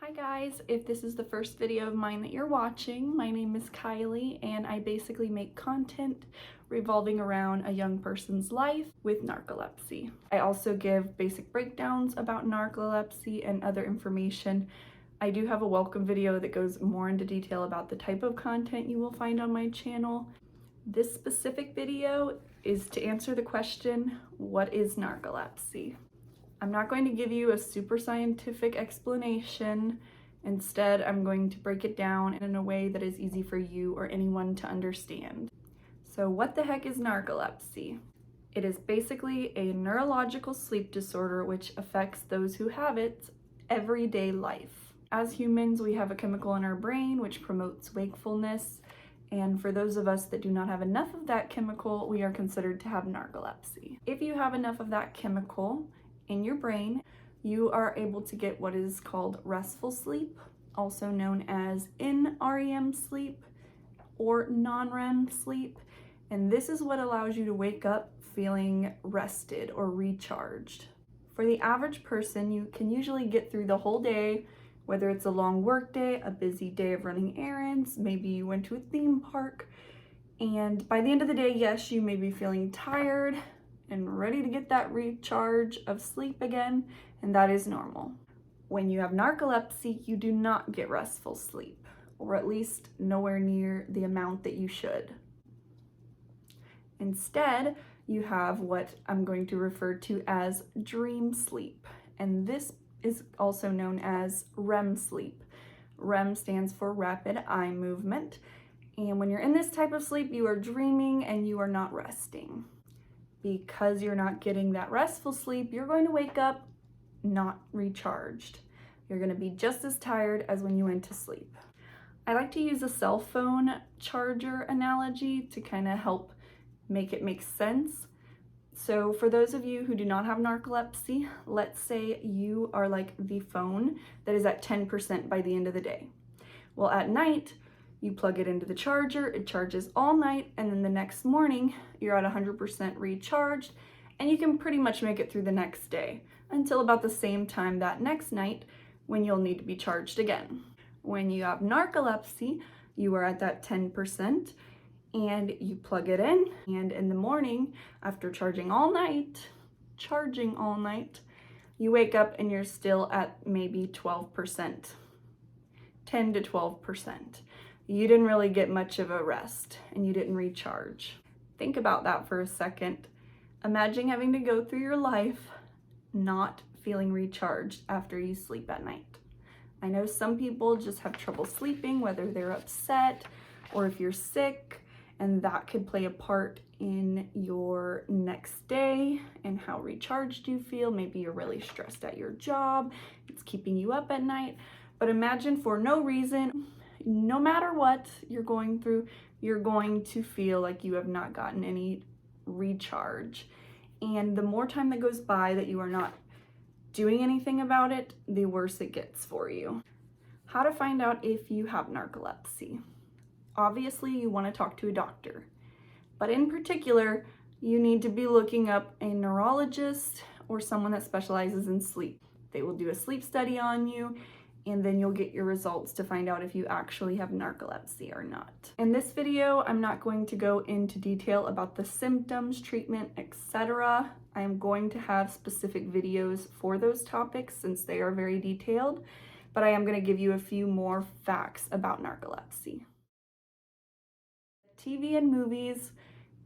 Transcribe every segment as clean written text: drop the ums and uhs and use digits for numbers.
Hi guys, if this is the first video of mine that you're watching, my name is Kylie and I basically make content revolving around a young person's life with narcolepsy. I also give basic breakdowns about narcolepsy and other information. I do have a welcome video that goes more into detail about the type of content you will find on my channel. This specific video is to answer the question, what is narcolepsy? I'm not going to give you a super scientific explanation. Instead, I'm going to break it down in a way that is easy for you or anyone to understand. So what the heck is narcolepsy? It is basically a neurological sleep disorder which affects those who have it everyday life. As humans, we have a chemical in our brain which promotes wakefulness, and for those of us that do not have enough of that chemical, we are considered to have narcolepsy. If you have enough of that chemical in your brain, you are able to get what is called restful sleep, also known as NREM sleep or non-REM sleep. And this is what allows you to wake up feeling rested or recharged. For the average person, you can usually get through the whole day, whether it's a long work day, a busy day of running errands, maybe you went to a theme park, and by the end of the day, yes, you may be feeling tired and ready to get that recharge of sleep again, and that is normal. When you have narcolepsy, you do not get restful sleep, or at least nowhere near the amount that you should. Instead, you have what I'm going to refer to as dream sleep, and this is also known as REM sleep. REM stands for rapid eye movement, and when you're in this type of sleep, you are dreaming and you are not resting. Because you're not getting that restful sleep, you're going to wake up not recharged. You're going to be just as tired as when you went to sleep. I like to use a cell phone charger analogy to kind of help make it make sense. So for those of you who do not have narcolepsy, let's say you are like the phone that is at 10% by the end of the day. Well, at night, you plug it into the charger, it charges all night, and then the next morning, you're at 100% recharged, and you can pretty much make it through the next day until about the same time that next night when you'll need to be charged again. When you have narcolepsy, you are at that 10%, and you plug it in, and in the morning, after charging all night, you wake up and you're still at maybe 12%, 10 to 12%. You didn't really get much of a rest and you didn't recharge. Think about that for a second. Imagine having to go through your life not feeling recharged after you sleep at night. I know some people just have trouble sleeping, whether they're upset or if you're sick, and that could play a part in your next day and how recharged you feel. Maybe you're really stressed at your job, it's keeping you up at night. But imagine for no reason, no matter what you're going through, you're going to feel like you have not gotten any recharge. And the more time that goes by that you are not doing anything about it, the worse it gets for you. How to find out if you have narcolepsy? Obviously, you want to talk to a doctor, but in particular, you need to be looking up a neurologist or someone that specializes in sleep. They will do a sleep study on you, and then you'll get your results to find out if you actually have narcolepsy or not. In this video, I'm not going to go into detail about the symptoms, treatment, etc. I am going to have specific videos for those topics since they are very detailed, but I am going to give you a few more facts about narcolepsy. TV and movies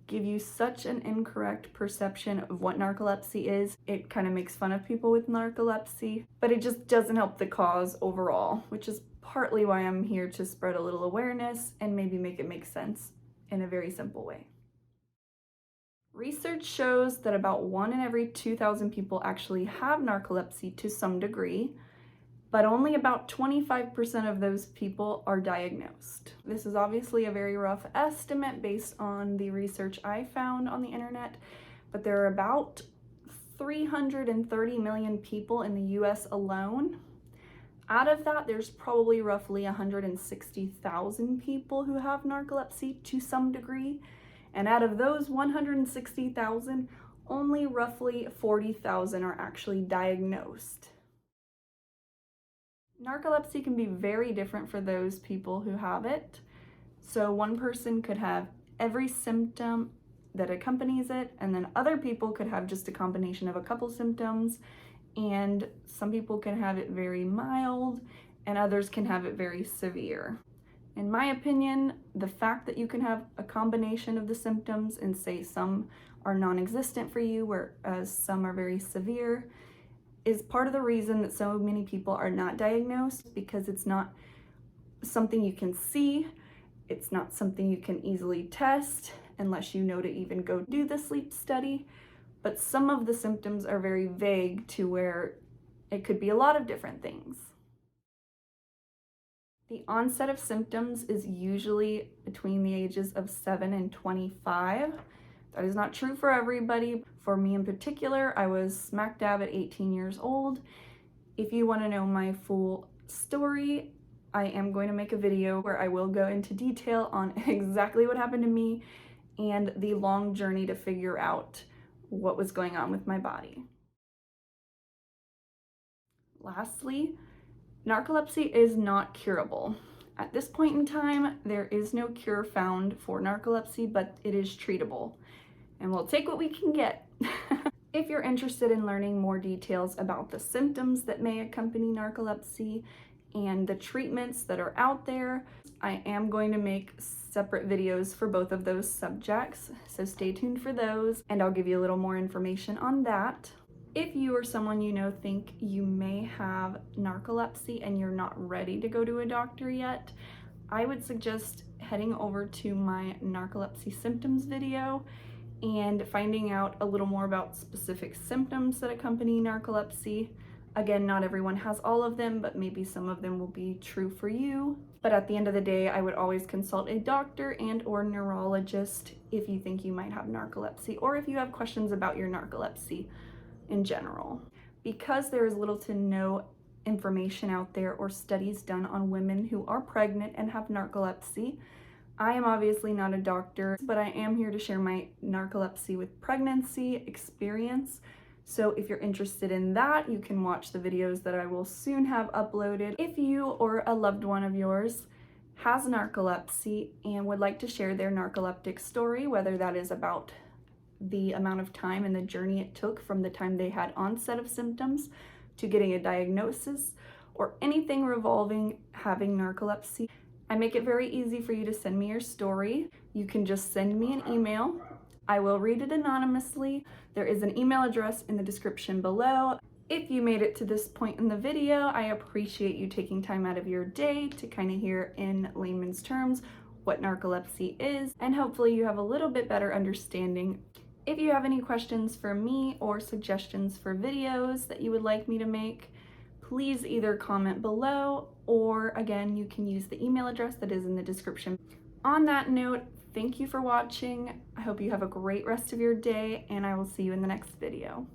give you such an incorrect perception of what narcolepsy is. It kind of makes fun of people with narcolepsy, but it just doesn't help the cause overall, which is partly why I'm here to spread a little awareness and maybe make it make sense in a very simple way. Research shows that about 1 in every 2,000 people actually have narcolepsy to some degree, but only about 25% of those people are diagnosed. This is obviously a very rough estimate based on the research I found on the internet, but there are about 330 million people in the US alone. Out of that, there's probably roughly 160,000 people who have narcolepsy to some degree, and out of those 160,000, only roughly 40,000 are actually diagnosed. Narcolepsy can be very different for those people who have it. So one person could have every symptom that accompanies it, and then other people could have just a combination of a couple symptoms, and some people can have it very mild, and others can have it very severe. In my opinion, the fact that you can have a combination of the symptoms and say some are non-existent for you, whereas some are very severe, is part of the reason that so many people are not diagnosed, because it's not something you can see, it's not something you can easily test unless you know to even go do the sleep study. But some of the symptoms are very vague to where it could be a lot of different things. The onset of symptoms is usually between the ages of 7 and 25. That is not true for everybody. For me in particular, I was smack dab at 18 years old. If you want to know my full story, I am going to make a video where I will go into detail on exactly what happened to me and the long journey to figure out what was going on with my body. Lastly, narcolepsy is not curable. At this point in time, there is no cure found for narcolepsy, but it is treatable, and we'll take what we can get. If you're interested in learning more details about the symptoms that may accompany narcolepsy and the treatments that are out there, I am going to make separate videos for both of those subjects, so stay tuned for those, and I'll give you a little more information on that. If you or someone you know think you may have narcolepsy and you're not ready to go to a doctor yet, I would suggest heading over to my narcolepsy symptoms video and finding out a little more about specific symptoms that accompany narcolepsy. Again, not everyone has all of them, but maybe some of them will be true for you. But at the end of the day, I would always consult a doctor and or neurologist if you think you might have narcolepsy, or if you have questions about your narcolepsy in general. Because there is little to no information out there or studies done on women who are pregnant and have narcolepsy, I am obviously not a doctor, but I am here to share my narcolepsy with pregnancy experience. So if you're interested in that, you can watch the videos that I will soon have uploaded. If you or a loved one of yours has narcolepsy and would like to share their narcoleptic story, whether that is about the amount of time and the journey it took from the time they had onset of symptoms to getting a diagnosis, or anything revolving having narcolepsy, I make it very easy for you to send me your story. You can just send me an email. I will read it anonymously. There is an email address in the description below. If you made it to this point in the video, I appreciate you taking time out of your day to kind of hear in layman's terms what narcolepsy is, and hopefully you have a little bit better understanding. If you have any questions for me or suggestions for videos that you would like me to make, please either comment below, or again, you can use the email address that is in the description. On that note, thank you for watching. I hope you have a great rest of your day, and I will see you in the next video.